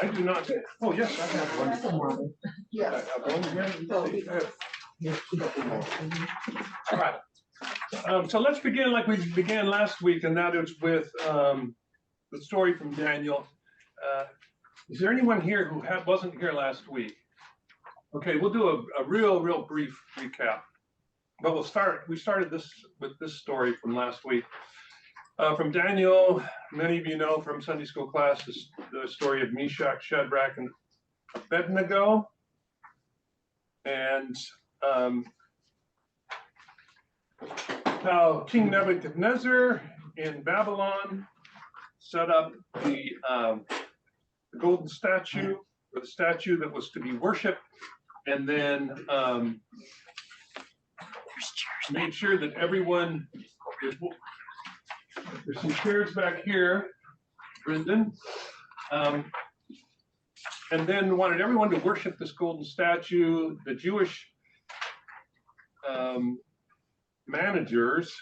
I do not. Oh, yes, I have one. Yeah. I have one here. All right. So let's begin like we began last week, and that is with the story from Daniel. Is there anyone here who wasn't here last week? Okay, we'll do a real brief recap. But we started this with this story from last week. From Daniel, many of you know from Sunday school class the story of Meshach, Shadrach, and Abednego. And how King Nebuchadnezzar in Babylon set up the golden statue, or the statue that was to be worshipped, and then made sure that everyone is. There's some chairs back here, Brendan. And then wanted everyone to worship this golden statue. The Jewish managers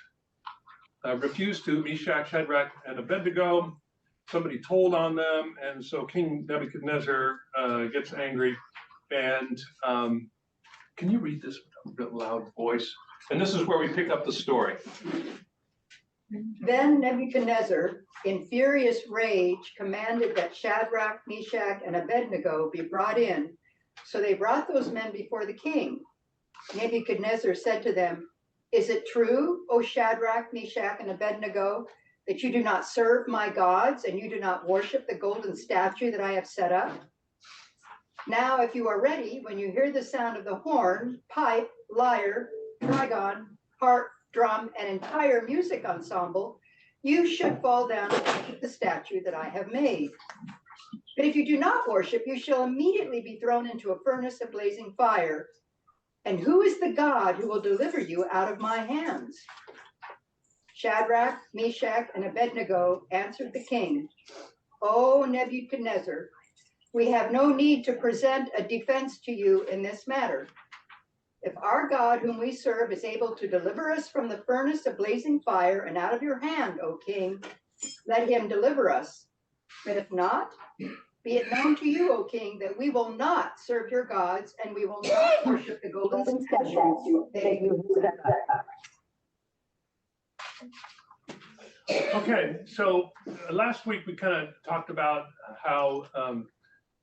refused to, Meshach, Shadrach, and Abednego. Somebody told on them, and so King Nebuchadnezzar gets angry. And can you read this with a loud voice? And this is where we pick up the story. Then Nebuchadnezzar, in furious rage, commanded that Shadrach, Meshach, and Abednego be brought in. So they brought those men before the king. Nebuchadnezzar said to them, "Is it true, O Shadrach, Meshach, and Abednego, that you do not serve my gods and you do not worship the golden statue that I have set up? Now, if you are ready, when you hear the sound of the horn, pipe, lyre, trigon, harp, drum, and entire music ensemble, you should fall down and worship the statue that I have made. But if you do not worship, you shall immediately be thrown into a furnace of blazing fire. And who is the God who will deliver you out of my hands?" Shadrach, Meshach, and Abednego answered the king, "O Nebuchadnezzar, we have no need to present a defense to you in this matter. If our God whom we serve is able to deliver us from the furnace of blazing fire and out of your hand, O king, let him deliver us. But if not, be it known to you, O king, that we will not serve your gods and we will not worship the golden statue that you set up." Okay, so last week we kind of talked about how,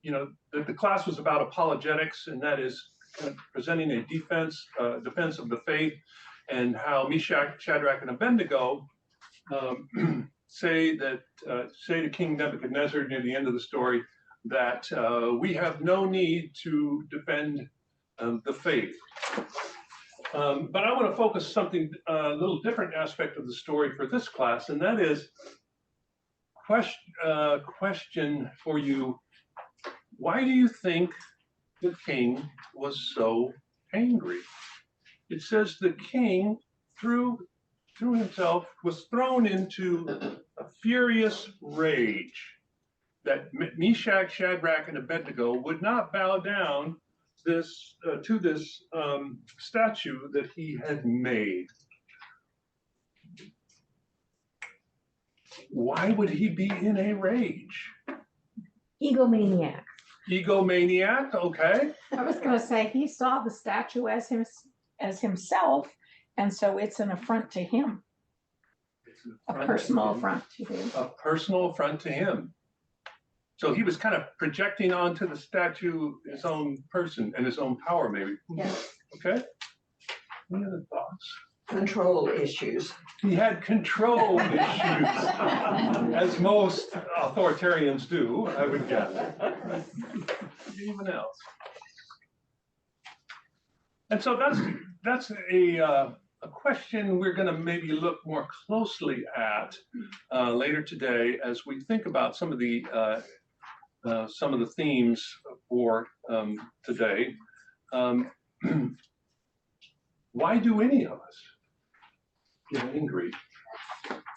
the class was about apologetics, and that is kind of presenting a defense of the faith, and how Meshach, Shadrach, and Abednego say to King Nebuchadnezzar near the end of the story that we have no need to defend the faith. But I want to focus something a little different aspect of the story for this class, and that is question for you: why do you think the king was so angry? It says the king through himself was thrown into a furious rage that Meshach, Shadrach, and Abednego would not bow down to this statue that he had made. Why would he be in a rage? Egomaniac. Egomaniac, okay. I was going to say he saw the statue as himself, and so it's an affront to him. A personal affront to him. A personal affront to him. So he was kind of projecting onto the statue his own person and his own power, maybe. Yeah. Okay. Any other thoughts? Control issues. He had control issues, as most authoritarians do, I would guess. Anyone else? And so that's a question we're going to maybe look more closely at later today as we think about some of the themes for today. Why do any of us get angry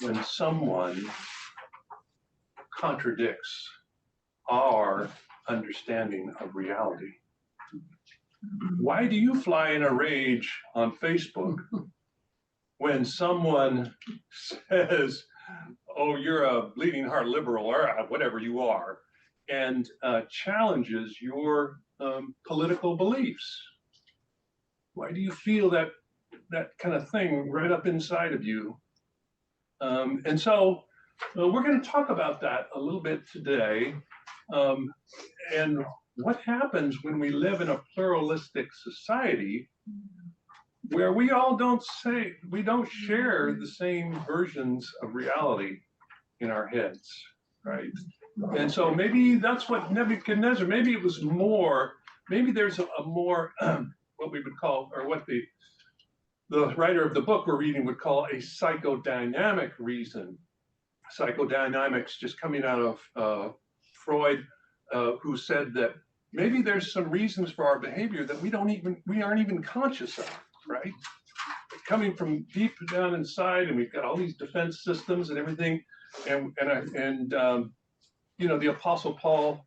when someone contradicts our understanding of reality? Why do you fly in a rage on Facebook when someone says, "Oh, you're a bleeding heart liberal," or whatever you are, and challenges your political beliefs? Why do you feel that kind of thing right up inside of you? And so we're going to talk about that a little bit today. And what happens when we live in a pluralistic society where we all don't share the same versions of reality in our heads, right? And so maybe that's what Nebuchadnezzar, maybe it was more, maybe there's a more, what we would call, or what the writer of the book we're reading would call a psychodynamic reason. Psychodynamics just coming out of Freud, who said that maybe there's some reasons for our behavior that we aren't even conscious of, right? Coming from deep down inside, and we've got all these defense systems and everything, and you know, the Apostle Paul,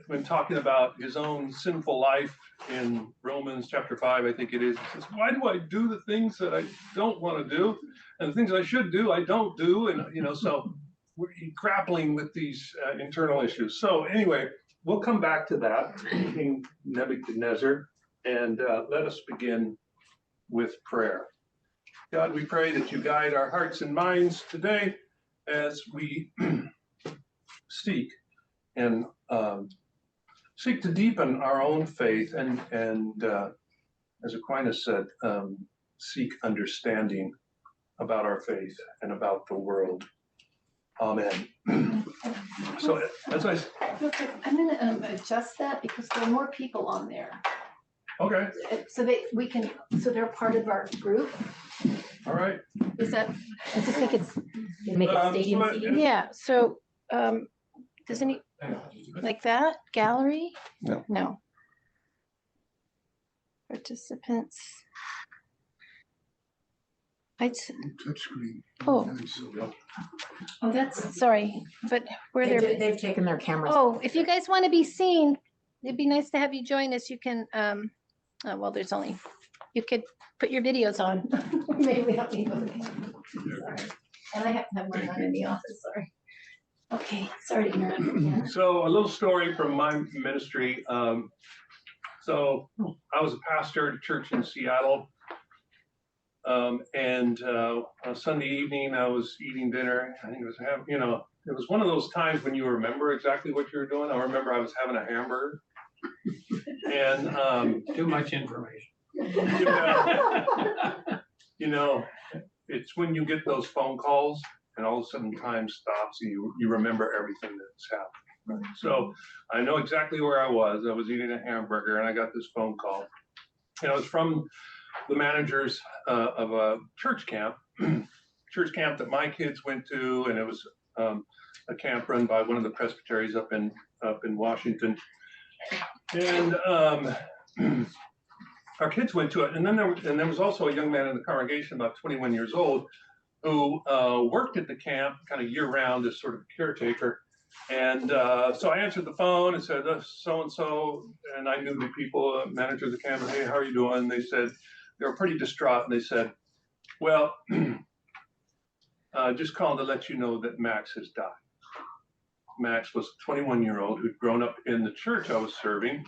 when talking about his own sinful life in Romans chapter 5, I think it is, he says, why do I do the things that I don't want to do, and the things I should do I don't do, and you know, so we're grappling with these internal issues. So anyway, we'll come back to that, King Nebuchadnezzar, and let us begin with prayer. God, we pray that you guide our hearts and minds today as we seek to deepen our own faith and as Aquinas said, seek understanding about our faith and about the world. Amen. So as I'm going to adjust that because there are more people on there. Okay. So they're part of our group. All right. Is that, I just think it's, Make it stadium so seating? yeah, so, does any, like that, gallery? No. No. Participants. Touchscreen. Oh. Nice. Oh, that's, sorry, but where they're, They've taken their cameras. oh, if you guys want to be seen, it'd be nice to have you join us. You can, well, there's only, you could put your videos on. Maybe we don't need those. Sorry. And I have to have one on in the office, sorry. Okay, sorry to interrupt again. So a little story from my ministry. So I was a pastor at a church in Seattle. And on a Sunday evening, I was eating dinner. I think it was, you know, it was one of those times when you remember exactly what you were doing. I remember I was having a hamburger. And too much information. You know, it's when you get those phone calls and all of a sudden time stops and you remember everything that's happened. Right? So I know exactly where I was. I was eating a hamburger and I got this phone call. And it was from the managers of a church camp that my kids went to, and it was a camp run by one of the presbyteries up in Washington. And our kids went to it, and then there was also a young man in the congregation, about 21 years old, who worked at the camp kind of year-round as sort of a caretaker. And so I answered the phone and said, so-and-so, and I knew the people, manager of the camp, hey, how are you doing? And they said, they were pretty distraught, and they said, well, just calling to let you know that Max has died. Max was a 21-year-old who'd grown up in the church I was serving,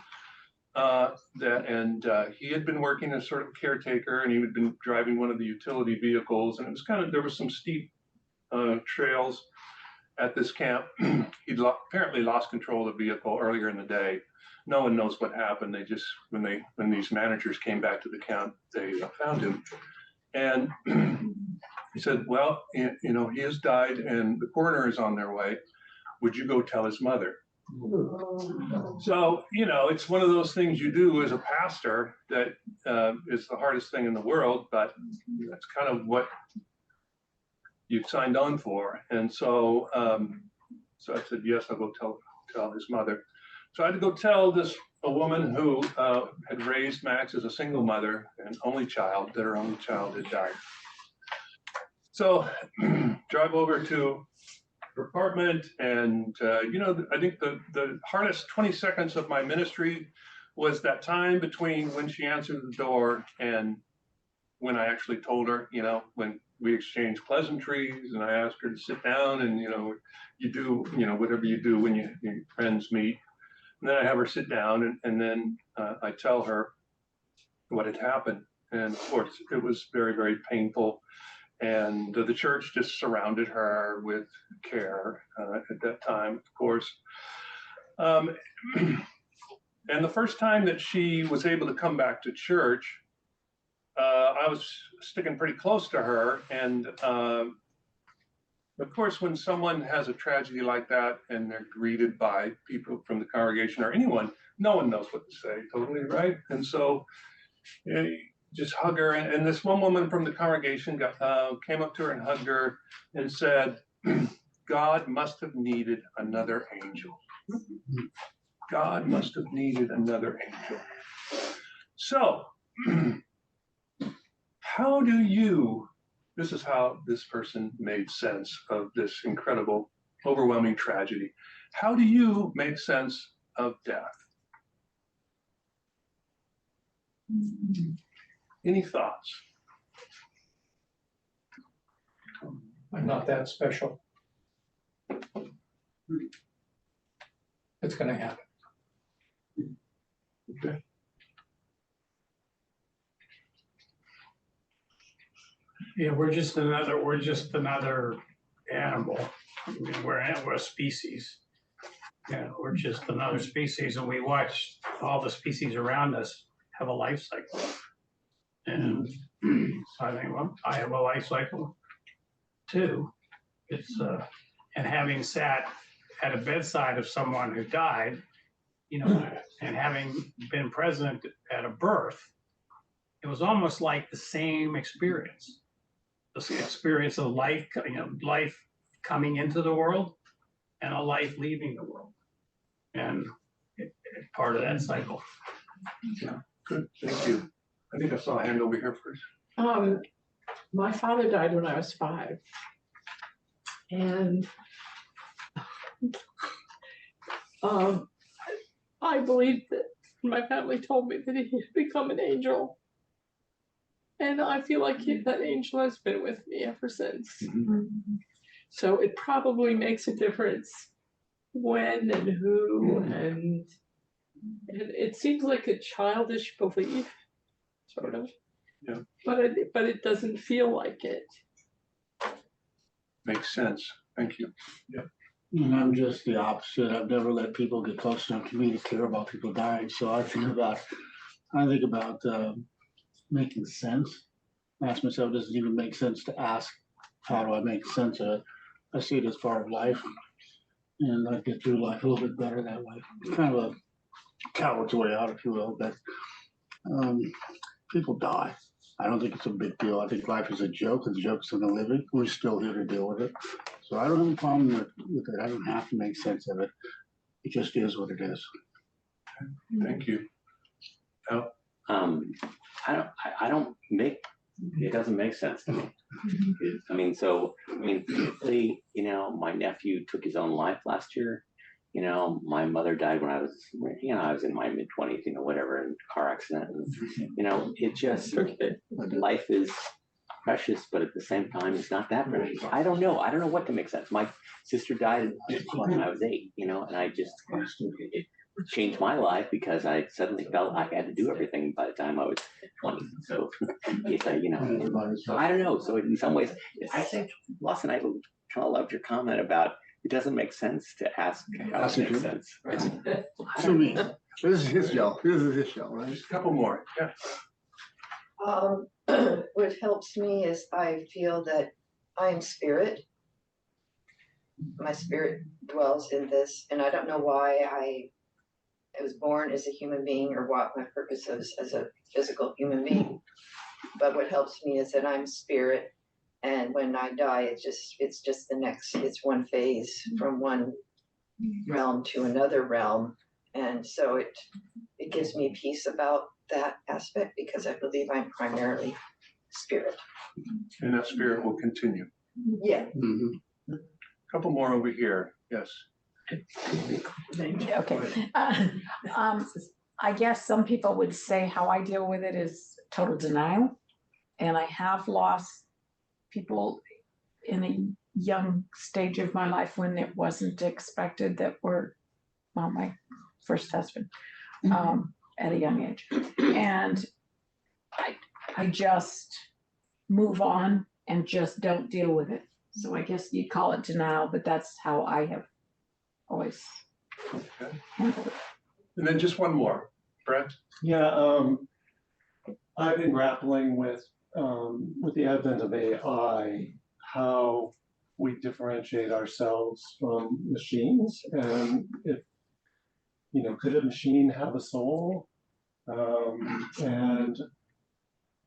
he had been working as sort of caretaker, and he had been driving one of the utility vehicles, and it was kind of, there was some steep trails at this camp. He'd apparently lost control of the vehicle earlier in the day. No one knows what happened. They just, when these managers came back to the camp, they found him. And he said, well, you know, he has died and the coroner is on their way. Would you go tell his mother? So, you know, it's one of those things you do as a pastor that is the hardest thing in the world, but that's kind of what you've signed on for. And so, so I said, yes, I'll go tell his mother. So I had to go tell a woman who had raised Max as a single mother and only child, that her only child had died. So drive over to her apartment, and you know, I think the hardest 20 seconds of my ministry was that time between when she answered the door and when I actually told her, you know, when we exchanged pleasantries, and I asked her to sit down, and you do whatever you do when your friends meet. And then I have her sit down, and then I tell her what had happened. And of course, it was very, very painful. And the church just surrounded her with care at that time, of course. And the first time that she was able to come back to church, I was sticking pretty close to her. And of course, when someone has a tragedy like that and they're greeted by people from the congregation or anyone, no one knows what to say, totally, right? And so just hug her. And this one woman from the congregation came up to her and hugged her and said, God must have needed another angel. God must have needed another angel. So, how do you, this is how this person made sense of this incredible, overwhelming tragedy. How do you make sense of death? Any thoughts? I'm not that special. It's gonna happen. Okay. Yeah, we're just another animal. I mean, we're a species. Yeah, we're just another species, and we watch all the species around us have a life cycle. And so I think, well, I have a life cycle too. It's and having sat at a bedside of someone who died, and having been present at a birth, it was almost like the same experience. The experience of life, life coming into the world and a life leaving the world. And it's part of that cycle. Yeah, good, thank you. I think I saw a hand over here first. My father died when I was 5. And I believe that my family told me that he had become an angel. And I feel like that angel has been with me ever since. Mm-hmm. So it probably makes a difference when and who, and it seems like a childish belief, sort of. Yeah. But it doesn't feel like it. Makes sense. Thank you. Yeah. And I'm just the opposite. I've never let people get close enough to me to care about people dying. So I think about making sense. I ask myself, does it even make sense to ask, how do I make sense of it? I see it as part of life, and I get through life a little bit better that way. It's kind of a coward's way out, if you will, but people die. I don't think it's a big deal. I think life is a joke, and the joke's in the living. We're still here to deal with it. So I don't have a problem with it. I don't have to make sense of it. It just is what it is. Thank you. Al? I don't make, it doesn't make sense to me. Typically, my nephew took his own life last year. My mother died when I was in my mid-20s, whatever, in a car accident. And, it just, life is precious, but at the same time, it's not that precious. I don't know what to make sense. My sister died when I was 8, and I just, it changed my life because I suddenly felt like I had to do everything by the time I was 20. So it's I don't know. So in some ways, I think Lawson, I kind of loved your comment about it doesn't make sense to ask how it makes sense. To me, this is his show. This is his show, right? Just a couple more. Yeah. What helps me is I feel that I am spirit. My spirit dwells in this, and I don't know why I was born as a human being or what my purpose is as a physical human being. But what helps me is that I'm spirit, and when I die, it's just the next, it's one phase from one realm to another realm. And so it gives me peace about that aspect because I believe I'm primarily spirit. And that spirit will continue. Yeah. Mm-hmm. A couple more over here. Yes. Okay. I guess some people would say how I deal with it is total denial. And I have lost people in a young stage of my life when it wasn't expected that were, well, my first husband, at a young age. And I just move on and just don't deal with it. So I guess you'd call it denial, but that's how I have always handled it. And then just one more, Brent. Yeah, I've been grappling with the advent of AI, how we differentiate ourselves from machines, and if, you know, could a machine have a soul? And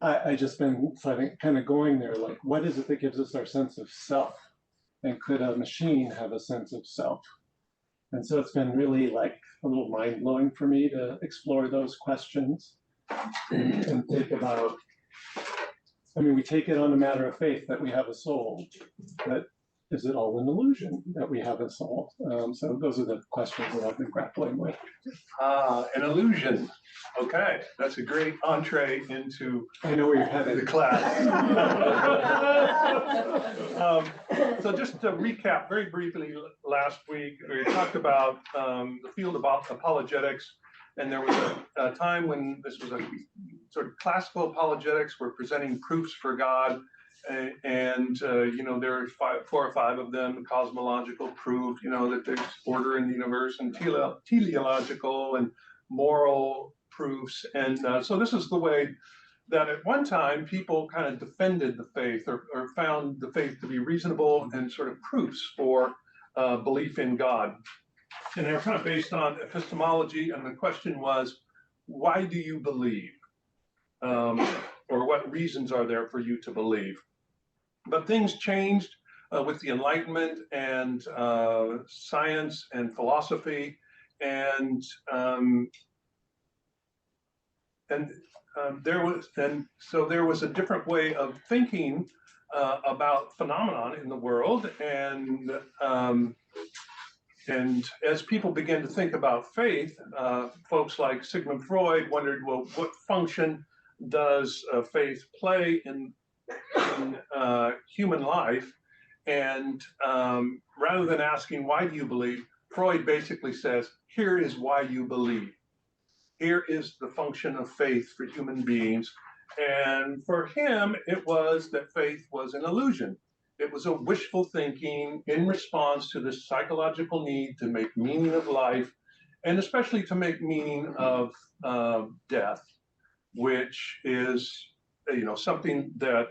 I just been kind of going there, like, what is it that gives us our sense of self? And could a machine have a sense of self? And so it's been really like a little mind blowing for me to explore those questions and think about, I mean, we take it on a matter of faith that we have a soul, but is it all an illusion that we have a soul? So those are the questions that I've been grappling with. An illusion. Okay, that's a great entree into I know where you're the headed. class. So just to recap very briefly, last week we talked about the field of apologetics, and there was a time when this was a sort of classical apologetics were presenting proofs for God, and you know, there are 4 or 5 of them: cosmological proof, you know, that there's order in the universe, and teleological and moral proofs. And so this is the way that at one time people kind of defended the faith, or found the faith to be reasonable and sort of proofs for belief in God. And they're kind of based on epistemology, and the question was, why do you believe? Or what reasons are there for you to believe? But things changed with the Enlightenment and science and philosophy, and there was a different way of thinking about phenomenon in the world, and as people began to think about faith, folks like Sigmund Freud wondered, well, what function does faith play in human life? And rather than asking, why do you believe, Freud basically says, here is why you believe. Here is the function of faith for human beings. And for him, it was that faith was an illusion. It was a wishful thinking in response to this psychological need to make meaning of life, and especially to make meaning of death, which is, you know, something that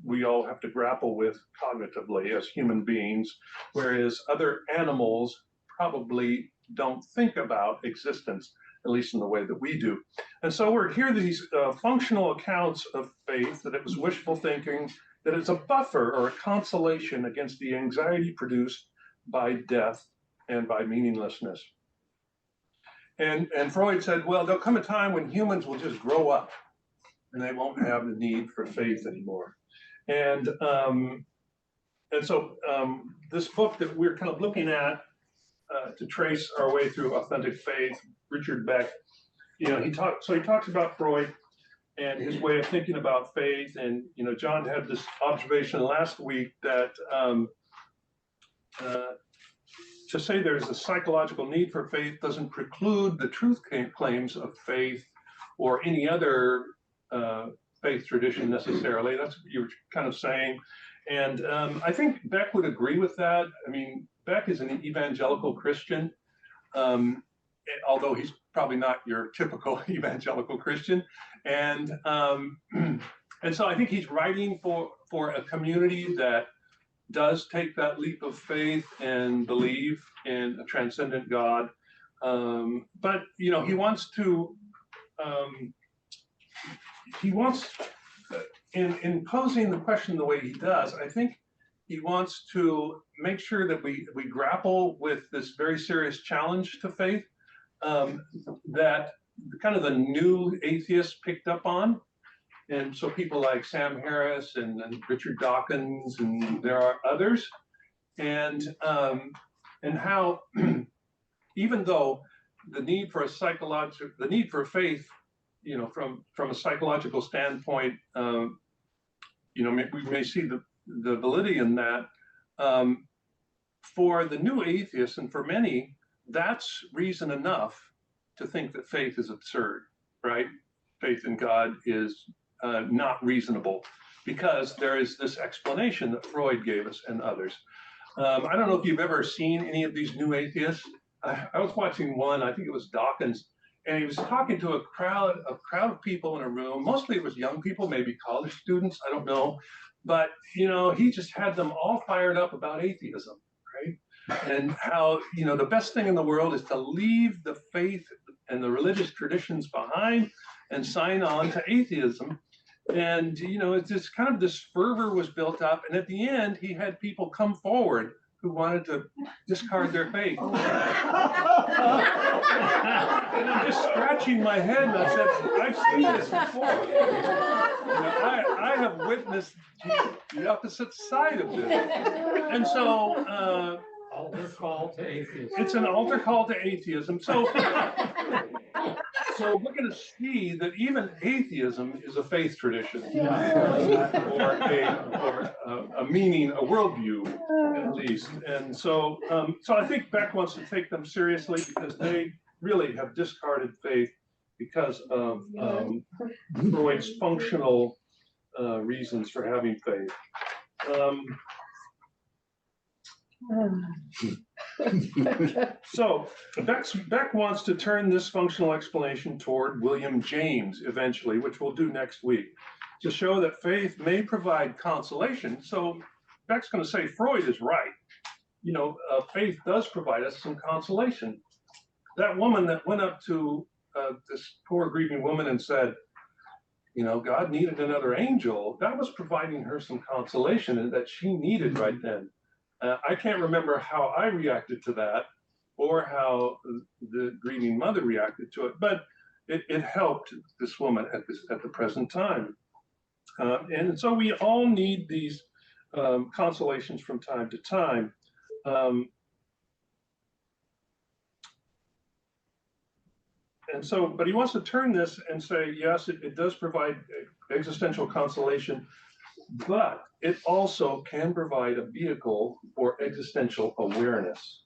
we all have to grapple with cognitively as human beings, whereas other animals probably don't think about existence, at least in the way that we do. And so we're here, these functional accounts of faith, that it was wishful thinking, that it's a buffer or a consolation against the anxiety produced by death and by meaninglessness. And Freud said, well, there'll come a time when humans will just grow up and they won't have the need for faith anymore. And so this book that we're kind of looking at to trace our way through authentic faith, Richard Beck, you know, he talks about Freud and his way of thinking about faith. And, you know, John had this observation last week that to say there's a psychological need for faith doesn't preclude the truth claims of faith or any other faith tradition necessarily. That's what you were kind of saying. And I think Beck would agree with that. I mean, Beck is an evangelical Christian, although he's probably not your typical evangelical Christian. And so I think he's writing for a community that does take that leap of faith and believe in a transcendent God. But, you know, he wants in posing the question the way he does, I think he wants to make sure that we grapple with this very serious challenge to faith that kind of the new atheists picked up on. And so people like Sam Harris and Richard Dawkins, and there are others, and how even though the need for faith, you know, from a psychological standpoint, you know, we may see the validity in that. For the new atheists and for many, that's reason enough to think that faith is absurd, right? Faith in God is not reasonable because there is this explanation that Freud gave us and others. I don't know if you've ever seen any of these new atheists. I was watching one, I think it was Dawkins, and he was talking to a crowd of people in a room. Mostly it was young people, maybe college students, I don't know. But, you know, he just had them all fired up about atheism, right? And how, you know, the best thing in the world is to leave the faith and the religious traditions behind and sign on to atheism. And, you know, it's just kind of this fervor was built up. And at the end, he had people come forward who wanted to discard their faith. And I'm just scratching my head and I said, I've seen this before. You know, I have witnessed the opposite side of this. And so, Altar call to atheism. it's an altar call to atheism. So, so we're going to see that even atheism is a faith tradition, or a meaning, a worldview, at least. And so, so I think Beck wants to take them seriously because they really have discarded faith because of Freud's functional reasons for having faith. So Beck wants to turn this functional explanation toward William James eventually, which we'll do next week, to show that faith may provide consolation. So Beck's going to say Freud is right. You know, faith does provide us some consolation. That woman that went up to this poor grieving woman and said, you know, God needed another angel, that was providing her some consolation and that she needed right then. I can't remember how I reacted to that or how the grieving mother reacted to it, but it helped this woman at the present time. And so we all need these consolations from time to time. And so, but he wants to turn this and say, yes, it does provide existential consolation, but it also can provide a vehicle for existential awareness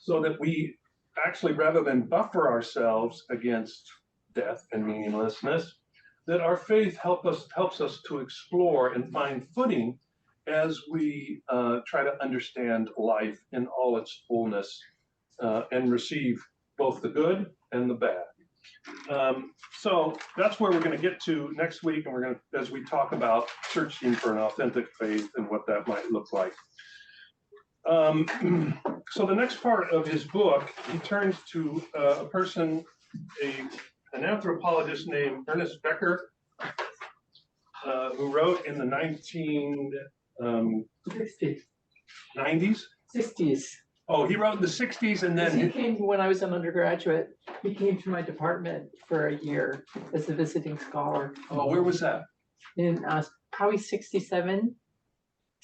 so that we actually, rather than buffer ourselves against death and meaninglessness, that our faith helps us to explore and find footing as we try to understand life in all its fullness and receive both the good and the bad. So that's where we're going to get to next week, and we're going to, as we talk about searching for an authentic faith and what that might look like. So the next part of his book, he turns to a person, an anthropologist named Ernest Becker, who wrote in the 1990s. 60s. Oh, he wrote in the 60s, and then He came when I was an undergraduate. He came to my department for a year as a visiting scholar. Oh, where was that? In probably 67.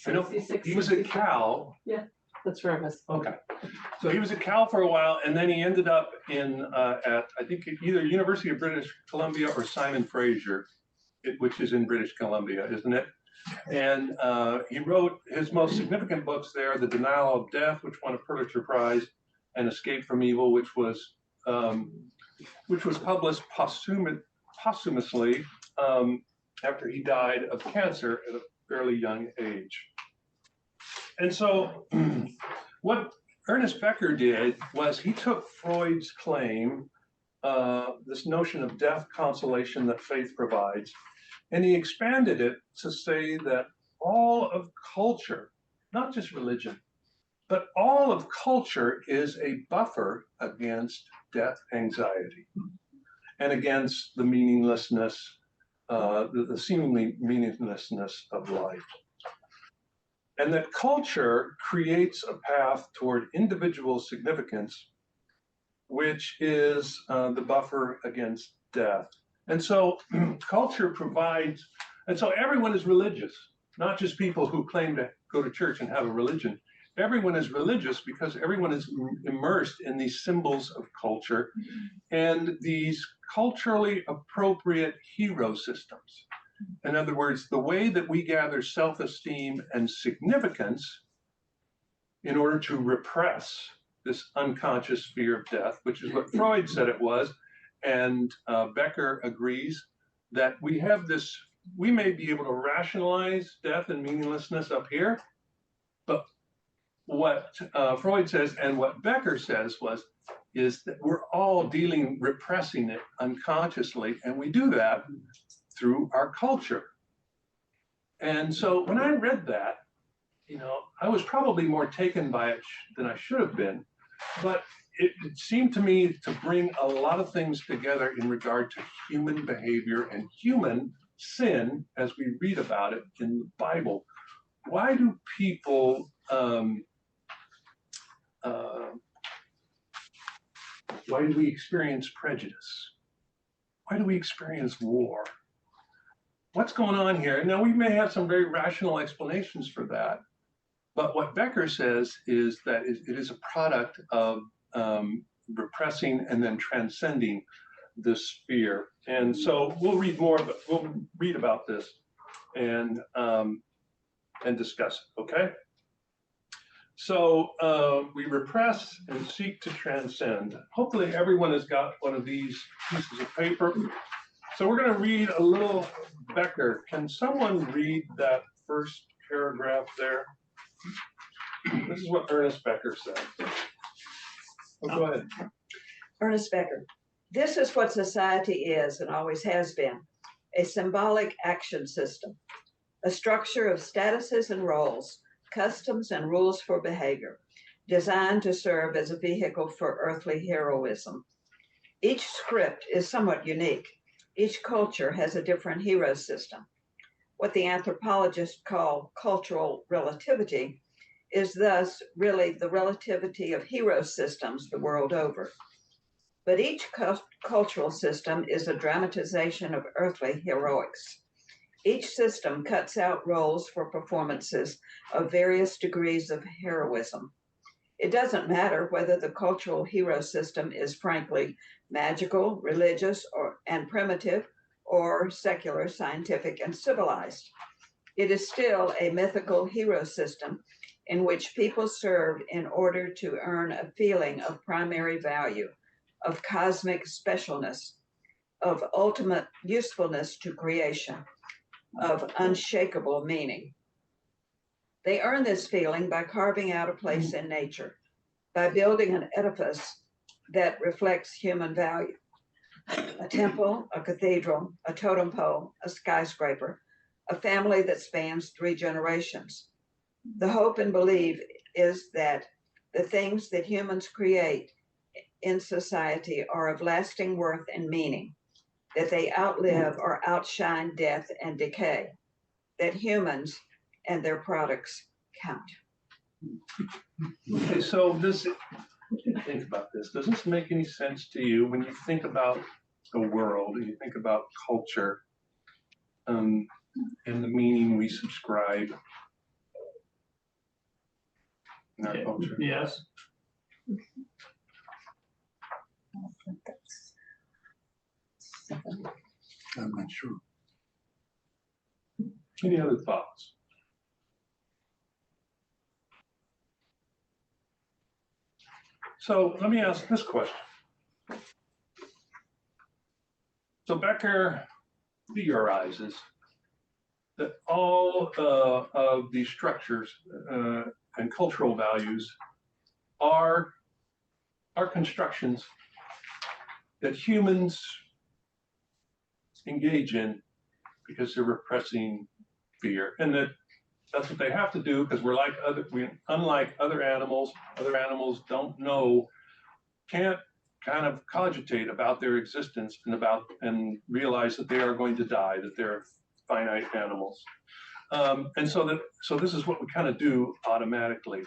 I know 66, he was at Cal. Yeah, that's where I was. Okay, so he was at Cal for a while, and then he ended up in at I think either University of British Columbia or Simon Fraser, which is in British Columbia, isn't it? And he wrote his most significant books there: The Denial of Death, which won a Pulitzer Prize, and Escape from Evil, which was published posthumously after he died of cancer at a fairly young age. And so what Ernest Becker did was he took Freud's claim, this notion of death consolation that faith provides, and he expanded it to say that all of culture, not just religion, but all of culture is a buffer against death anxiety and against the meaninglessness, the seemingly meaninglessness of life. And that culture creates a path toward individual significance, which is the buffer against death. And so culture provides, and so everyone is religious, not just people who claim to go to church and have a religion. Everyone is religious because everyone is immersed in these symbols of culture and these culturally appropriate hero systems. In other words, the way that we gather self-esteem and significance in order to repress this unconscious fear of death, which is what Freud said it was, and Becker agrees that we have this, we may be able to rationalize death and meaninglessness up here, but what Freud says and what Becker says is that we're all repressing it unconsciously, and we do that through our culture. And so when I read that, I was probably more taken by it than I should have been, but it seemed to me to bring a lot of things together in regard to human behavior and human sin as we read about it in the Bible. Why do people why do we experience prejudice? Why do we experience war? What's going on here? Now, we may have some very rational explanations for that, but what Becker says is that it is a product of repressing and then transcending this fear. And so we'll read about this and discuss it, okay? So we repress and seek to transcend. Hopefully everyone has got one of these pieces of paper. So we're going to read a little Becker. Can someone read that first paragraph there? This is what Ernest Becker said. Oh, go ahead. Ernest Becker. This is what society is and always has been, a symbolic action system, a structure of statuses and roles, customs and rules for behavior, designed to serve as a vehicle for earthly heroism. Each script is somewhat unique. Each culture has a different hero system. What the anthropologists call cultural relativity is thus really the relativity of hero systems the world over. But each cultural system is a dramatization of earthly heroics. Each system cuts out roles for performances of various degrees of heroism. It doesn't matter whether the cultural hero system is frankly magical, religious, and primitive, or secular, scientific, and civilized. It is still a mythical hero system in which people serve in order to earn a feeling of primary value, of cosmic specialness, of ultimate usefulness to creation, of unshakable meaning. They earn this feeling by carving out a place in nature, by building an edifice that reflects human value. A temple, a cathedral, a totem pole, a skyscraper, a family that spans 3 generations. The hope and belief is that the things that humans create in society are of lasting worth and meaning, that they outlive or outshine death and decay, that humans and their products count. Okay, so what do you think about this? Does this make any sense to you when you think about the world and you think about culture and the meaning we subscribe in our culture? Yes. I'm not sure. Any other thoughts? So let me ask this question. So Becker theorizes that all of these structures and cultural values are constructions that humans engage in because they're repressing fear, and that's what they have to do because unlike other animals don't know, can't kind of cogitate about their existence and realize that they are going to die, that they're finite animals. And so this is what we kind of do automatically.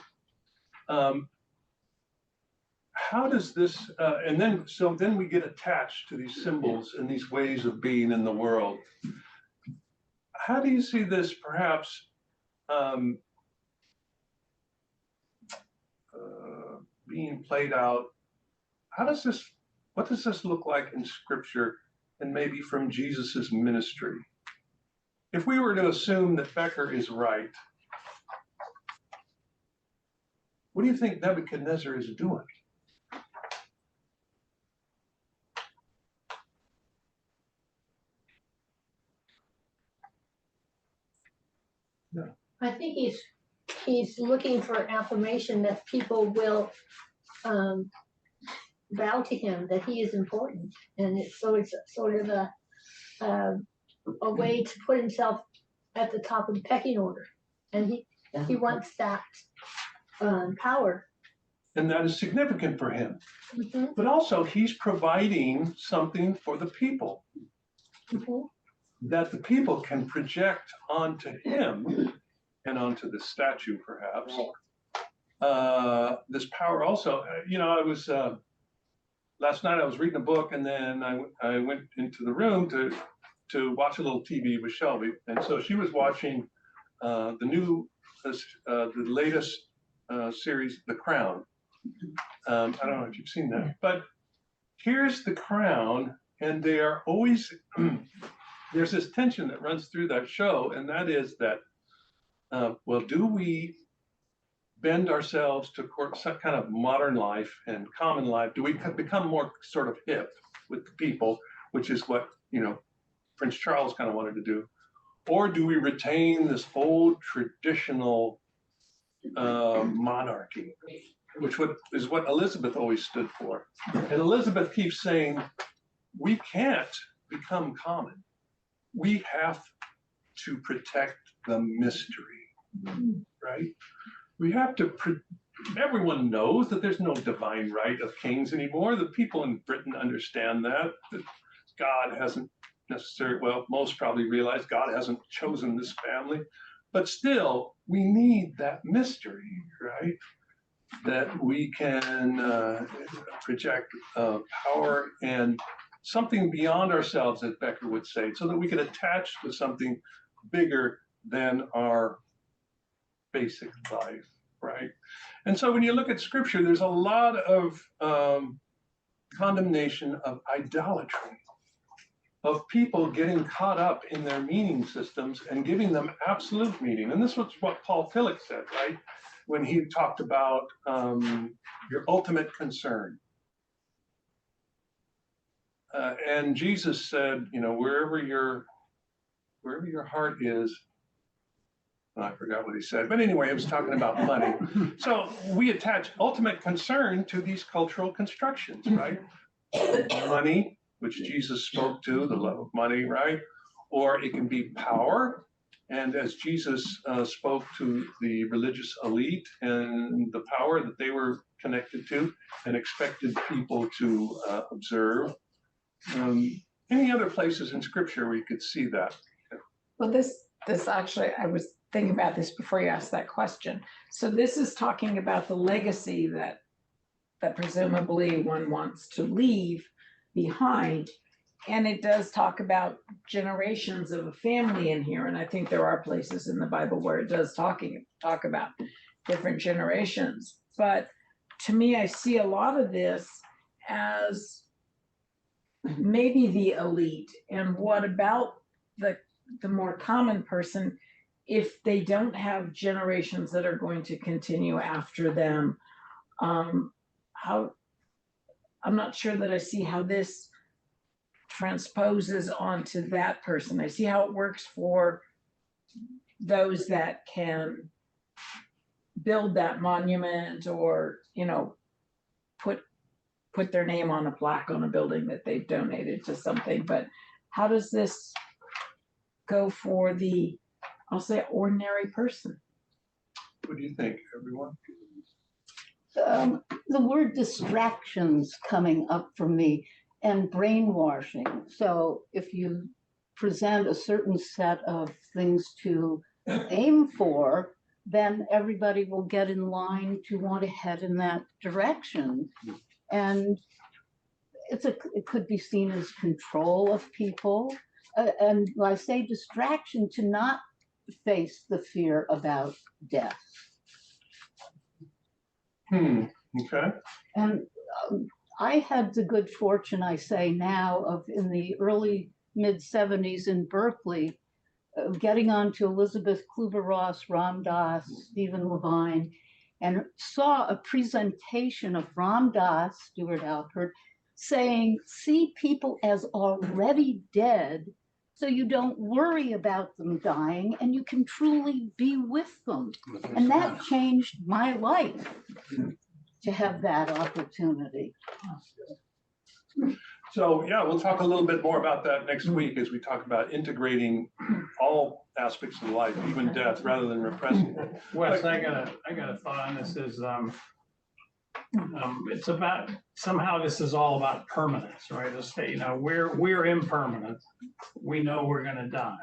How does this, then we get attached to these symbols and these ways of being in the world. How do you see this perhaps being played out? What does this look like in Scripture and maybe from Jesus's ministry? if we were to assume that Becker is right, what do you think Nebuchadnezzar is doing? I think he's looking for affirmation that people will bow to him, that he is important. And it's sort of a way to put himself at the top of the pecking order. And he wants that power. And that is significant for him. Mhm, But also, he's providing something for the people mhm. that the people can project onto him and onto the statue, perhaps. This power also, I was, last night I was reading a book, and then I went into the room to watch a little TV with Shelby. And so she was watching the latest series, The Crown. I don't know if you've seen that, but here's The Crown, and they are always, there's this tension that runs through that show, and that is that, well, do we bend ourselves to some kind of modern life and common life? Do we become more sort of hip with the people, which is what, Prince Charles kind of wanted to do? Or do we retain this old traditional monarchy, which is what Elizabeth always stood for? And Elizabeth keeps saying, we can't become common. We have to protect the mystery, right? We have to, everyone knows that there's no divine right of kings anymore. The people in Britain understand that God hasn't necessarily, well, most probably realize God hasn't chosen this family, but still we need that mystery, right? That we can project power and something beyond ourselves, as Becker would say, so that we can attach to something bigger than our basic life, right? And so when you look at scripture, there's a lot of condemnation of idolatry, of people getting caught up in their meaning systems and giving them absolute meaning. And this was what Paul Tillich said, right? When he talked about your ultimate concern. And Jesus said, wherever your heart is, I forgot what he said, but anyway, he was talking about money. So we attach ultimate concern to these cultural constructions, right? Money, which Jesus spoke to, the love of money, right? Or it can be power. And as Jesus spoke to the religious elite and the power that they were connected to and expected people to observe. Any other places in scripture where you could see that? Well, this actually, I was thinking about this before you asked that question. So this is talking about the legacy that presumably one wants to leave behind. And it does talk about generations of a family in here. And I think there are places in the Bible where it does talk about different generations. But to me, I see a lot of this as maybe the elite. And what about the more common person if they don't have generations that are going to continue after them? I'm not sure that I see how this transposes onto that person. I see how it works for those that can build that monument or, put their name on a plaque on a building that they've donated to something. But how does this go for the, I'll say, ordinary person? What do you think, everyone? The word distractions coming up for me, and brainwashing. So if you present a certain set of things to aim for, then everybody will get in line to want to head in that direction. And it could be seen as control of people. And I say distraction to not face the fear about death. Okay. And I had the good fortune, I say now, of in the early mid-70s in Berkeley, getting on to Elizabeth Kluber-Ross, Ram Dass, Stephen Levine, and saw a presentation of Ram Dass, Stuart Alpert, saying, see people as already dead, so you don't worry about them dying and you can truly be with them. And that changed my life to have that opportunity. So, yeah, we'll talk a little bit more about that next week as we talk about integrating all aspects of life, even death, rather than repressing it. Wes, I got a thought on this is, it's about, somehow this is all about permanence, right? It's, you know, we're impermanent. We know we're gonna die.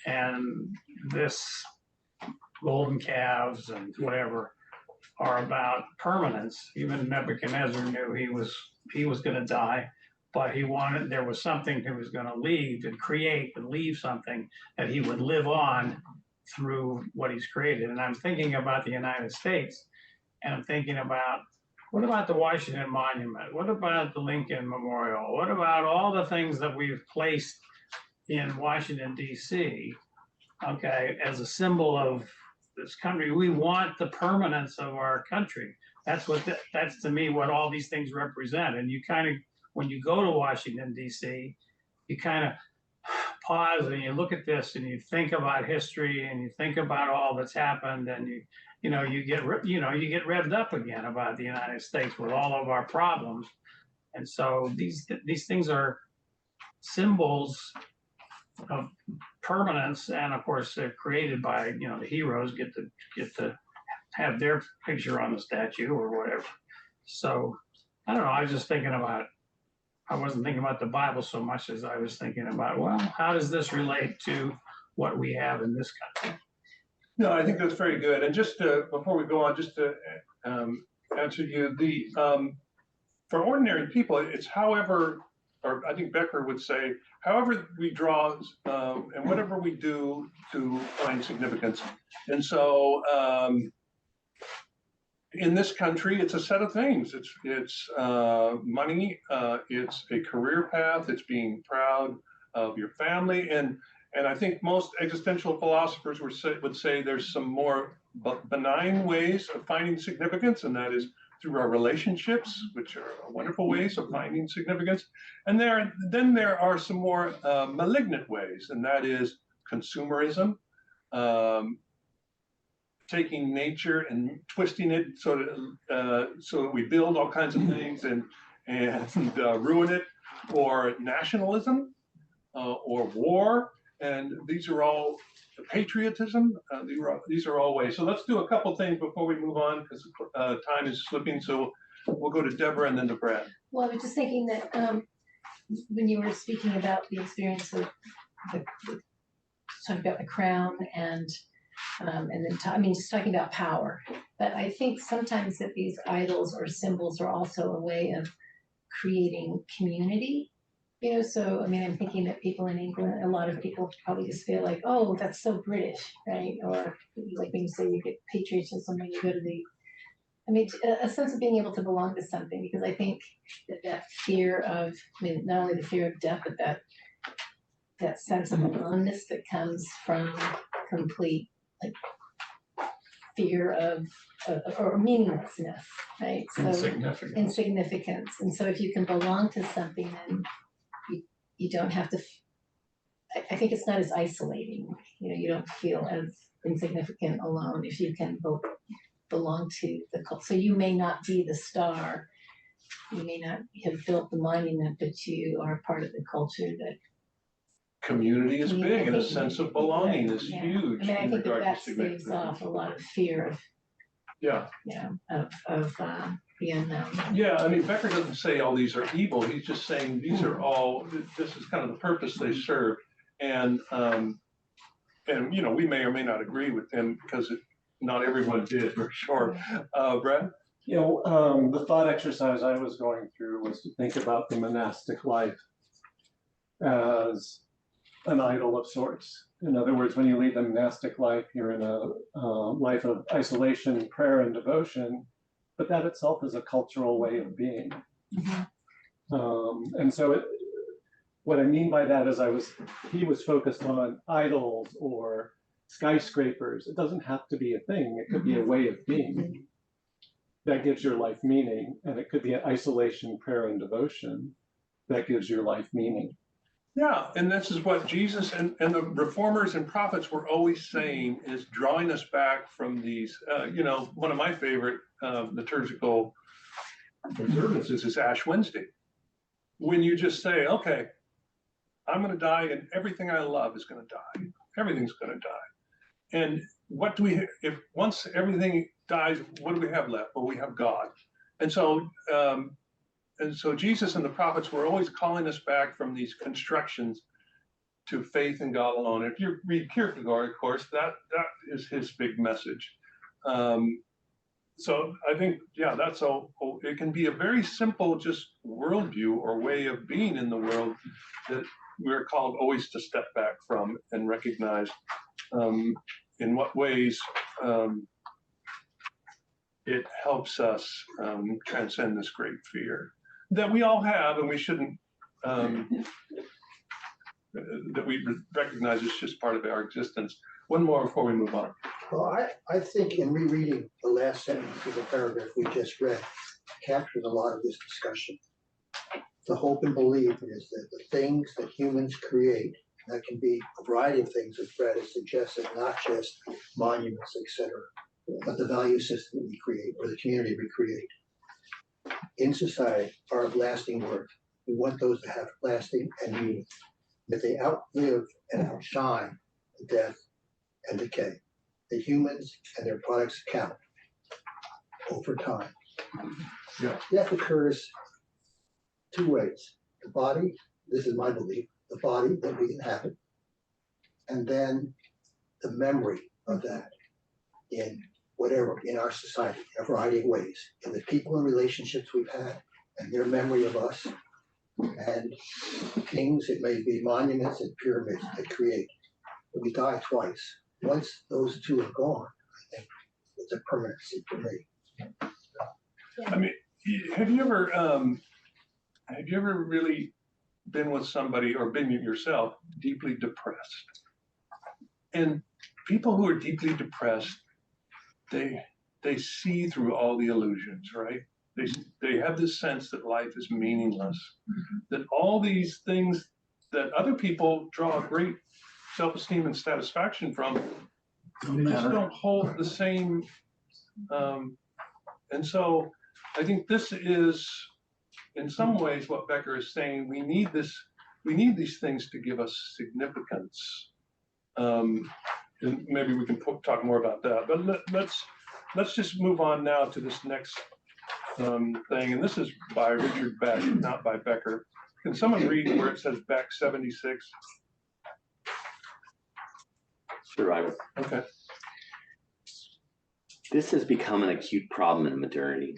And this golden calves and whatever are about permanence. Even Nebuchadnezzar knew he was gonna die, but there was something he was gonna leave and create and leave something that he would live on through what he's created. And I'm thinking about the United States. And I'm thinking about, what about the Washington Monument? What about the Lincoln Memorial? What about all the things that we've placed in Washington, D.C., okay, as a symbol of this country? We want the permanence of our country. That's to me what all these things represent. And you kind of, when you go to Washington, D.C., you kind of pause and you look at this and you think about history and you think about all that's happened, and you get revved up again about the United States with all of our problems. And so these things are symbols of permanence, and of course they're created by, the heroes get to have their picture on the statue or whatever. So I don't know, I wasn't thinking about the Bible so much as I was thinking about, well, how does this relate to what we have in this country? No, I think that's very good. And just before we go on, just to answer you, for ordinary people, it's however, or I think Becker would say, however we draw and whatever we do to find significance. And so in this country, it's a set of things. It's money, it's a career path, it's being proud of your family, and I think most existential philosophers would say there's some more benign ways of finding significance, and that is through our relationships, which are wonderful ways of finding significance. And then there are some more malignant ways, and that is consumerism, taking nature and twisting it so that we build all kinds of things and ruin it, or nationalism, or war. And these are all patriotism. These are all ways. So let's do a couple things before we move on, because time is slipping. So we'll go to Deborah and then to Brad. Well, I was just thinking that when you were speaking about the experience of talking about the crown and then just talking about power. But I think sometimes that these idols or symbols are also a way of creating community. So I'm thinking that people in England, a lot of people probably just feel like, oh, that's so British, right? Or like when you say you get patriotism when you go to a sense of being able to belong to something, because I think that fear of, not only the fear of death, but that sense of aloneness that comes from complete fear of or meaninglessness, right? So insignificance. And so if you can belong to something, then you don't have to, I think it's not as isolating. You don't feel as insignificant alone if you can belong to the culture. So you may not be the star, you may not have built the monument, but you are part of the culture. That community is big, and a sense of belonging is huge. I think that staves off a lot of fear of the unknown. Yeah, Becker doesn't say all these are evil. He's just saying these are all, this is kind of the purpose they serve. And we may or may not agree with him, because not everyone did, for sure. Brad? The thought exercise I was going through was to think about the monastic life as an idol of sorts. In other words, when you lead the monastic life, you're in a life of isolation, prayer, and devotion, but that itself is a cultural way of being. And so what I mean by that is he was focused on idols or skyscrapers. It doesn't have to be a thing. It could be a way of being that gives your life meaning. And it could be an isolation, prayer, and devotion that gives your life meaning. Yeah, and this is what Jesus and the reformers and prophets were always saying, is drawing us back from these, one of my favorite liturgical observances is Ash Wednesday. When you just say, okay, I'm going to die and everything I love is going to die. Everything's going to die. And what do we, if once everything dies, what do we have left? Well, we have God. And so Jesus and the prophets were always calling us back from these constructions to faith in God alone. If you read Kierkegaard, of course, that is his big message. So I think, yeah, it can be a very simple just worldview or way of being in the world that we're called always to step back from and recognize in what ways it helps us transcend this great fear that we all have, and we shouldn't, that we recognize is just part of our existence. One more before we move on. Well, I think in rereading the last sentence of the paragraph we just read, captures a lot of this discussion. The hope and belief is that the things that humans create, that can be a variety of things, as Brad has suggested, not just monuments, etc., but the value system that we create or the community we create in society are of lasting worth. We want those to have lasting and meaning, that they outlive and outshine death and decay. The humans and their products count over time. Yeah. Death occurs two ways. The body, this is my belief, the body that we inhabit, and then the memory of that in whatever, in our society, in a variety of ways, in the people and relationships we've had, and their memory of us, and things, it may be monuments and pyramids that create. But we die twice. Once those two are gone, I think it's a permanency for me. I mean, have you ever really been with somebody or been yourself deeply depressed? And people who are deeply depressed, they see through all the illusions, right? They have this sense that life is meaningless, that all these things that other people draw great self-esteem and satisfaction from, they just don't hold the same. And so I think this is, in some ways, what Becker is saying. We need these things to give us significance. And maybe we can talk more about that. But let's just move on now to this next thing. And this is by Richard Beck, not by Becker. Can someone read where it says Beck 76? Sure, I will. Okay. This has become an acute problem in modernity.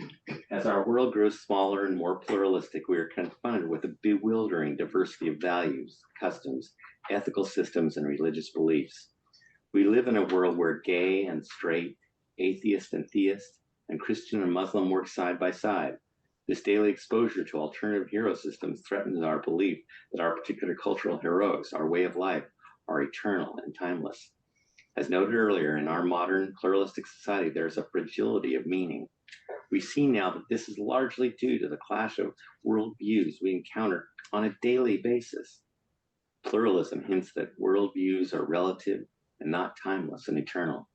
As our world grows smaller and more pluralistic, we are confronted with a bewildering diversity of values, customs, ethical systems, and religious beliefs. We live in a world where gay and straight, atheist and theist, and Christian and Muslim work side by side. This daily exposure to alternative hero systems threatens our belief that our particular cultural heroics, our way of life, are eternal and timeless. As noted earlier, in our modern pluralistic society, there is a fragility of meaning. We see now that this is largely due to the clash of worldviews we encounter on a daily basis. Pluralism hints that worldviews are relative and not timeless and eternal.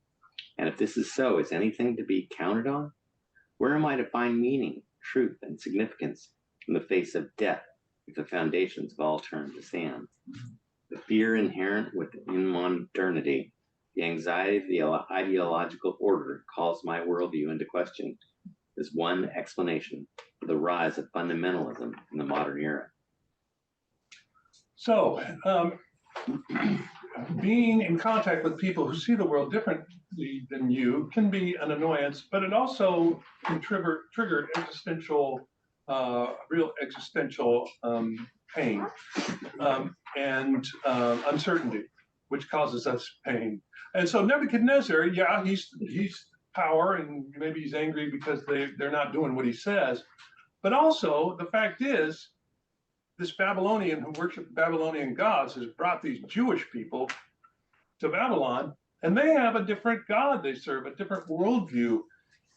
And if this is so, is anything to be counted on? Where am I to find meaning, truth, and significance in the face of death if the foundations have all turned to sand? The fear inherent within modernity, the anxiety of the ideological order calls my worldview into question, is one explanation for the rise of fundamentalism in the modern era. So, being in contact with people who see the world differently than you can be an annoyance, but it also can trigger existential, real existential pain and uncertainty, which causes us pain. And so Nebuchadnezzar, yeah, he's power, and maybe he's angry because they're not doing what he says. But also the fact is, this Babylonian who worshiped Babylonian gods has brought these Jewish people to Babylon, and they have a different God they serve, a different worldview.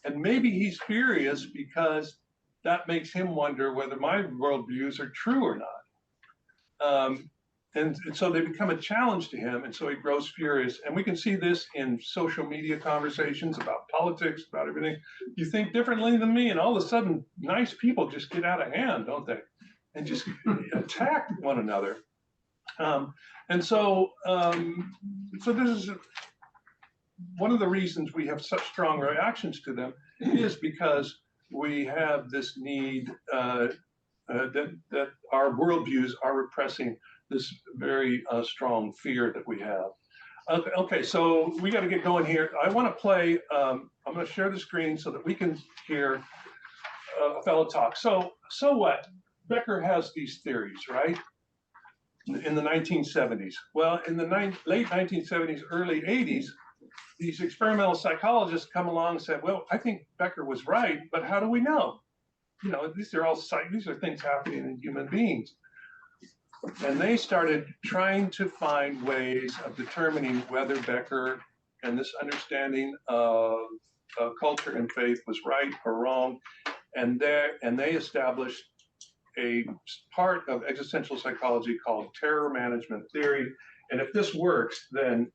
And maybe he's furious because that makes him wonder whether my worldviews are true or not. And so they become a challenge to him, and so he grows furious. And we can see this in social media conversations about politics, about everything. You think differently than me, and all of a sudden, nice people just get out of hand, don't they? And just attack one another. And so this is one of the reasons we have such strong reactions to them, is because we have this need that our worldviews are repressing this very strong fear that we have. Okay, so we got to get going here. I want to play, I'm going to share the screen so that we can hear a fellow talk. So what? Becker has these theories, right? In the 1970s. Well, in the late 1970s, early 80s, these experimental psychologists come along and said, well, I think Becker was right, but how do we know? You know, these are things happening in human beings. And they started trying to find ways of determining whether Becker and this understanding of culture and faith was right or wrong. And they established a part of existential psychology called terror management theory. And if this works, then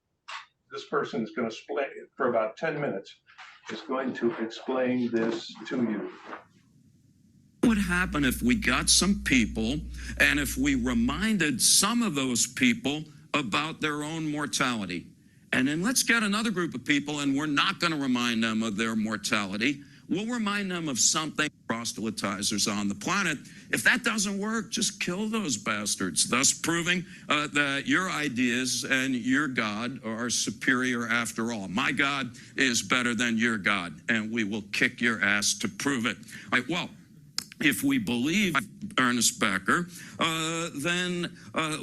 this person is going to explain, for about 10 minutes, is going to explain this to you. What would happen if we got some people and if we reminded some of those people about their own mortality? And then let's get another group of people and we're not going to remind them of their mortality. We'll remind them of something. Proselytizers on the planet. If that doesn't work, just kill those bastards, thus proving that your ideas and your God are superior after all. My God is better than your God, and we will kick your ass to prove it. All right, well, if we believe Ernest Becker, then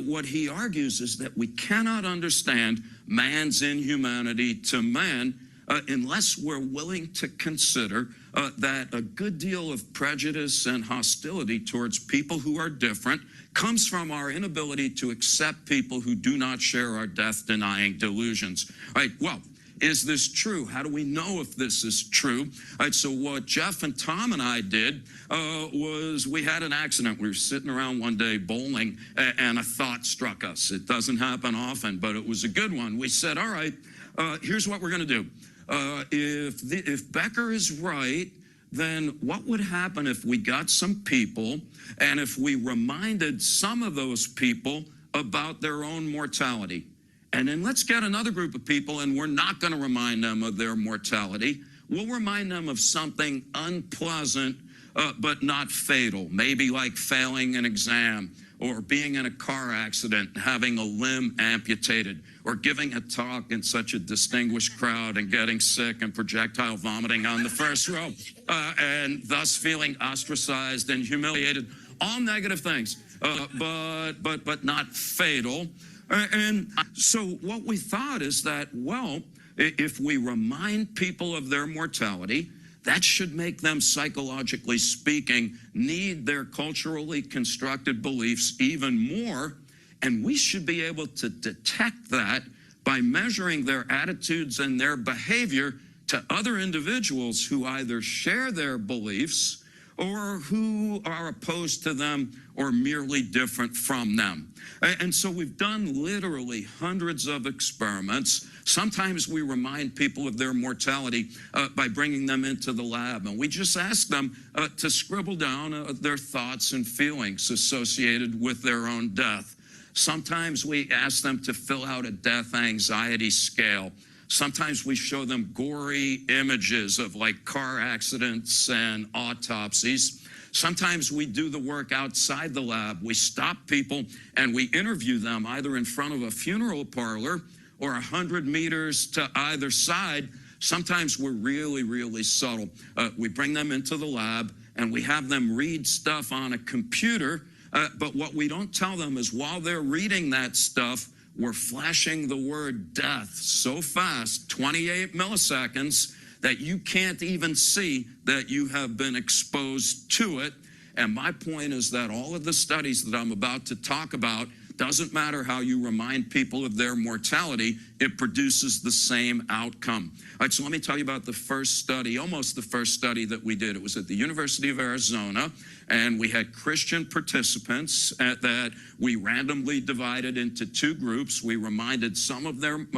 what he argues is that we cannot understand man's inhumanity to man unless we're willing to consider that a good deal of prejudice and hostility towards people who are different comes from our inability to accept people who do not share our death-denying delusions. All right, well, is this true? How do we know if this is true? All right, so what Jeff and Tom and I did was we had an accident. We were sitting around one day bowling, and a thought struck us. It doesn't happen often, but it was a good one. We said, all right, here's what we're going to do. If Becker is right, then what would happen if we got some people and if we reminded some of those people about their own mortality? And then let's get another group of people and we're not going to remind them of their mortality. We'll remind them of something unpleasant, but not fatal, maybe like failing an exam or being in a car accident, having a limb amputated, or giving a talk in such a distinguished crowd and getting sick and projectile vomiting on the first row, and thus feeling ostracized and humiliated. All negative things, but not fatal. And so what we thought is that, well, if we remind people of their mortality, that should make them, psychologically speaking, need their culturally constructed beliefs even more. And we should be able to detect that by measuring their attitudes and their behavior to other individuals who either share their beliefs or who are opposed to them or merely different from them. And so we've done literally hundreds of experiments. Sometimes we remind people of their mortality by bringing them into the lab, and we just ask them to scribble down their thoughts and feelings associated with their own death. Sometimes we ask them to fill out a death anxiety scale. Sometimes we show them gory images of like car accidents and autopsies. Sometimes we do the work outside the lab. We stop people and we interview them either in front of a funeral parlor or 100 meters to either side. Sometimes we're really, really subtle. We bring them into the lab and we have them read stuff on a computer. But what we don't tell them is while they're reading that stuff, we're flashing the word death so fast, 28 milliseconds, that you can't even see that you have been exposed to it. And my point is that all of the studies that I'm about to talk about, doesn't matter how you remind people of their mortality, it produces the same outcome. All right, so let me tell you about the first study, almost the first study that we did. It was at the University of Arizona, and we had Christian participants that we randomly divided into two groups. We reminded some of them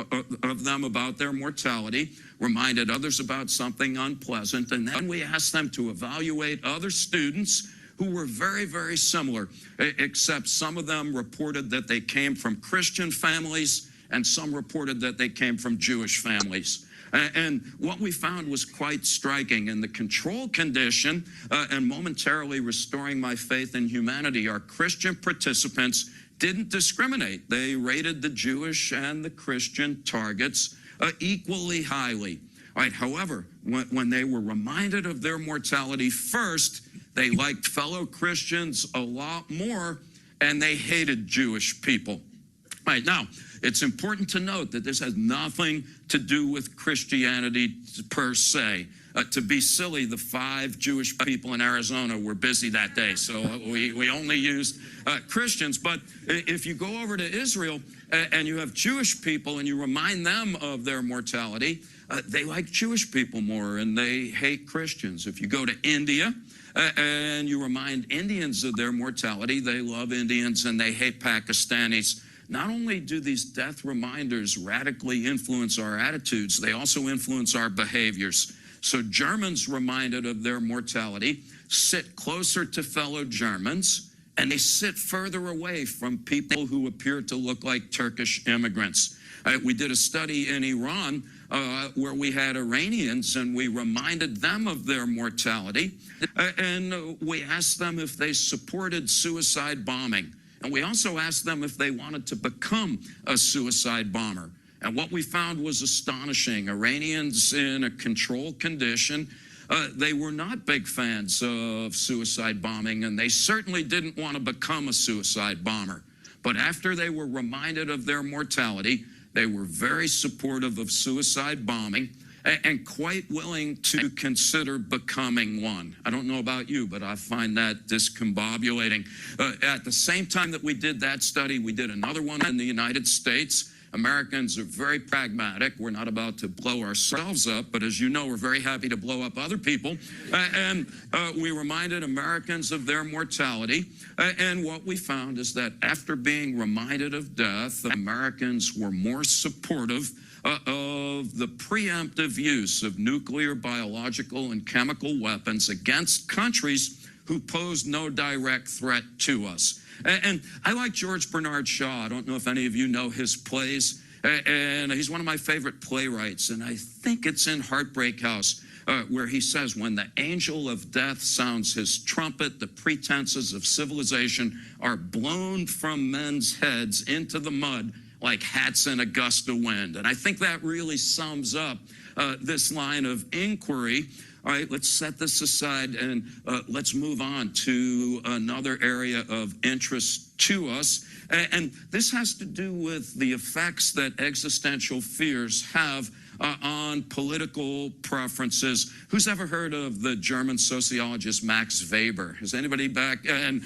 about their mortality, reminded others about something unpleasant, and then we asked them to evaluate other students who were very, very similar, except some of them reported that they came from Christian families and some reported that they came from Jewish families. And what we found was quite striking. In the control condition, and momentarily restoring my faith in humanity, our Christian participants didn't discriminate. They rated the Jewish and the Christian targets equally highly. All right, however, when they were reminded of their mortality first, they liked fellow Christians a lot more, and they hated Jewish people. All right, now, it's important to note that this has nothing to do with Christianity per se. To be silly, the 5 Jewish people in Arizona were busy that day, so we only used Christians. But if you go over to Israel and you have Jewish people and you remind them of their mortality, they like Jewish people more and they hate Christians. If you go to India, and you remind Indians of their mortality, they love Indians and they hate Pakistanis. Not only do these death reminders radically influence our attitudes, they also influence our behaviors. So Germans reminded of their mortality sit closer to fellow Germans, and they sit further away from people who appear to look like Turkish immigrants. We did a study in Iran where we had Iranians and we reminded them of their mortality, and we asked them if they supported suicide bombing. And we also asked them if they wanted to become a suicide bomber. And what we found was astonishing. Iranians in a control condition, they were not big fans of suicide bombing, and they certainly didn't want to become a suicide bomber. But after they were reminded of their mortality, they were very supportive of suicide bombing and quite willing to consider becoming one. I don't know about you, but I find that discombobulating. At the same time that we did that study, we did another one in the United States. Americans are very pragmatic. We're not about to blow ourselves up, but as you know, we're very happy to blow up other people. And we reminded Americans of their mortality. And what we found is that after being reminded of death, Americans were more supportive of the preemptive use of nuclear, biological, and chemical weapons against countries who pose no direct threat to us. And I like George Bernard Shaw. I don't know if any of you know his plays. And he's one of my favorite playwrights. And I think it's in Heartbreak House, where he says, when the angel of death sounds his trumpet, the pretenses of civilization are blown from men's heads into the mud like hats in a gust of wind. And I think that really sums up this line of inquiry. All right, let's set this aside and let's move on to another area of interest to us. And this has to do with the effects that existential fears have on political preferences. Who's ever heard of the German sociologist Max Weber? Is anybody back? And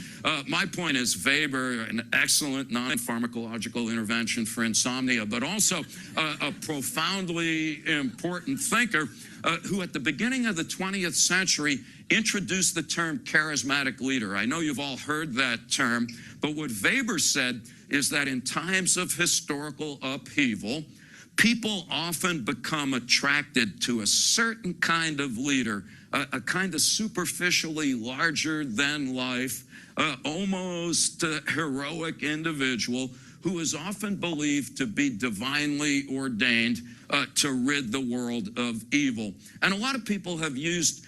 my point is Weber, an excellent non-pharmacological intervention for insomnia, but also a profoundly important thinker who at the beginning of the 20th century introduced the term charismatic leader. I know you've all heard that term, but what Weber said is that in times of historical upheaval, people often become attracted to a certain kind of leader, a kind of superficially larger than life, almost heroic individual who is often believed to be divinely ordained to rid the world of evil. And a lot of people have used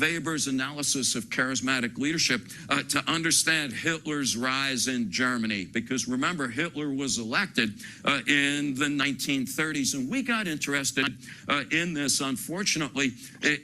Weber's analysis of charismatic leadership to understand Hitler's rise in Germany. Because remember, Hitler was elected in the 1930s, and we got interested in this, unfortunately,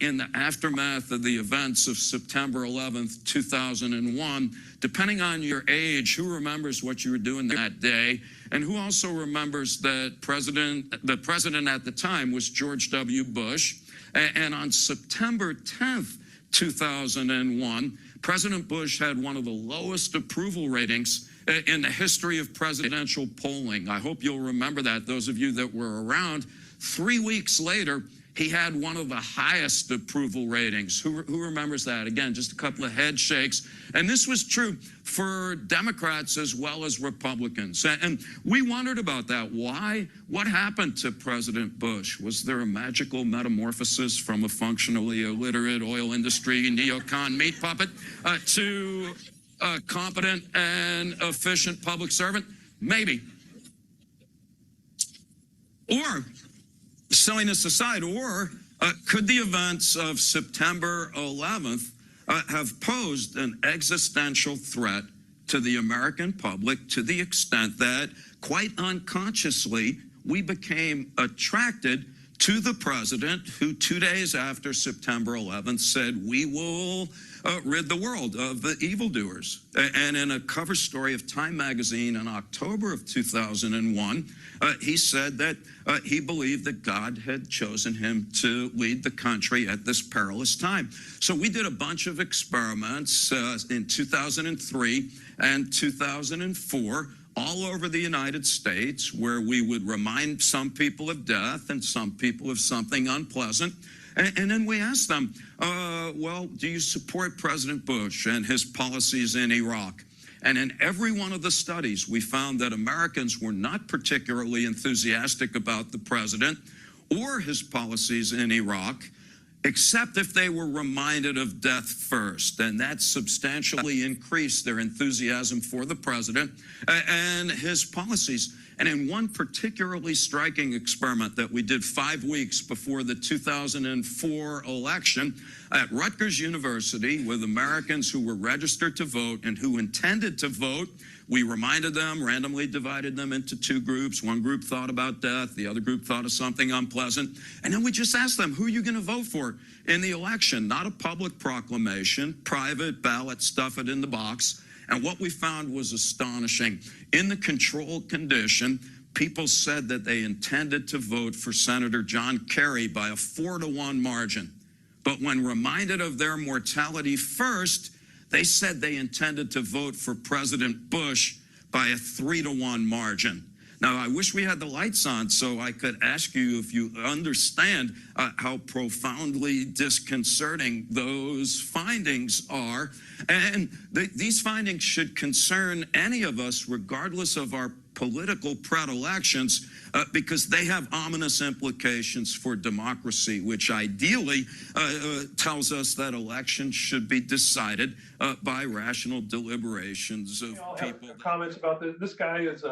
in the aftermath of the events of September 11th, 2001. Depending on your age, who remembers what you were doing that day? And who also remembers that the president at the time was George W. Bush? And on September 10th, 2001, President Bush had one of the lowest approval ratings in the history of presidential polling. I hope you'll remember that, those of you that were around. 3 weeks later, he had one of the highest approval ratings. Who remembers that? Again, just a couple of head shakes. And this was true for Democrats as well as Republicans. And we wondered about that. Why? What happened to President Bush? Was there a magical metamorphosis from a functionally illiterate oil industry neocon meat puppet to a competent and efficient public servant? Maybe. Or, silliness aside, or could the events of September 11th have posed an existential threat to the American public to the extent that, quite unconsciously, we became attracted to the president who 2 days after September 11th said, we will rid the world of the evildoers. And in a cover story of Time magazine in October of 2001, he said that he believed that God had chosen him to lead the country at this perilous time. So we did a bunch of experiments in 2003 and 2004 all over the United States, where we would remind some people of death and some people of something unpleasant. And then we asked them, well, do you support President Bush and his policies in Iraq? And in every one of the studies, we found that Americans were not particularly enthusiastic about the president or his policies in Iraq, except if they were reminded of death first. And that substantially increased their enthusiasm for the president and his policies. And in one particularly striking experiment that we did 5 weeks before the 2004 election at Rutgers University with Americans who were registered to vote and who intended to vote, we reminded them, randomly divided them into 2 groups. One group thought about death, the other group thought of something unpleasant. And then we just asked them, who are you going to vote for in the election? Not a public proclamation, private ballot, stuff it in the box. And what we found was astonishing. In the controlled condition, people said that they intended to vote for Senator John Kerry by a 4-to-1 margin. But when reminded of their mortality first, they said they intended to vote for President Bush by a 3-to-1 margin. Now, I wish we had the lights on so I could ask you if you understand how profoundly disconcerting those findings are. And these findings should concern any of us, regardless of our political predilections, because they have ominous implications for democracy, which ideally tells us that elections should be decided by rational deliberations of people. Comments about this? This guy is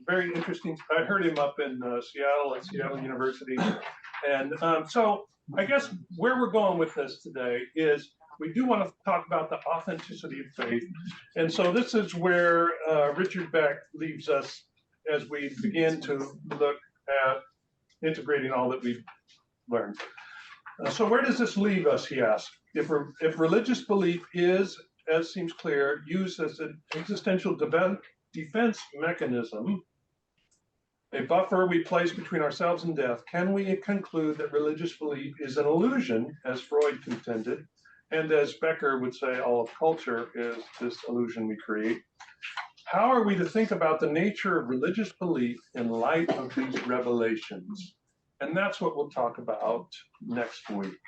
very interesting. I heard him up in Seattle at Seattle University. And so I guess where we're going with this today is we do want to talk about the authenticity of faith. And so this is where Richard Beck leaves us as we begin to look at integrating all that we've learned. So where does this leave us, he asks? If religious belief is, as seems clear, used as an existential defense mechanism, a buffer we place between ourselves and death, can we conclude that religious belief is an illusion, as Freud contended, and as Becker would say, all of culture is this illusion we create? How are we to think about the nature of religious belief in light of these revelations? And that's what we'll talk about next week.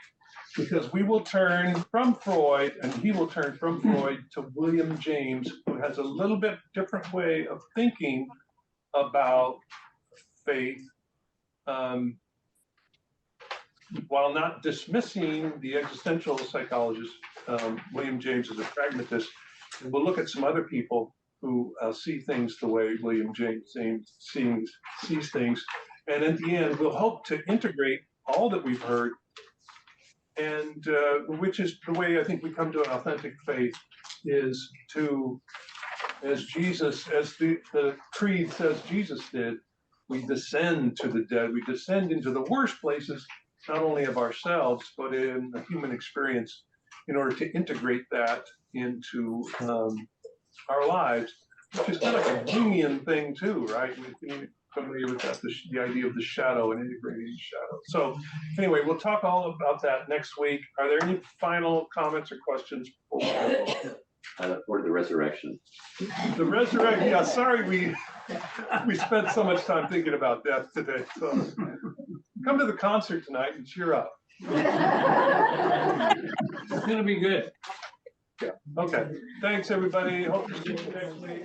Because we will turn from Freud, and he will turn from Freud to William James, who has a little bit different way of thinking about faith, while not dismissing the existential psychologist. William James is a pragmatist, and we'll look at some other people who see things the way William James sees things. And at the end, we'll hope to integrate all that we've heard, and which is the way I think we come to an authentic faith, is to, as the creed says Jesus did, we descend to the dead. We descend into the worst places, not only of ourselves, but in the human experience, in order to integrate that into our lives, which is kind of a Jungian thing too, right? familiar with that, the idea of the shadow and integrating shadow. So anyway, we'll talk all about that next week. Are there any final comments or questions? I look forward to the resurrection. The resurrection, yeah, sorry we spent so much time thinking about death today. So come to the concert tonight and cheer up. It's gonna be good. Yeah, okay. Thanks, everybody. Hope to see you next week.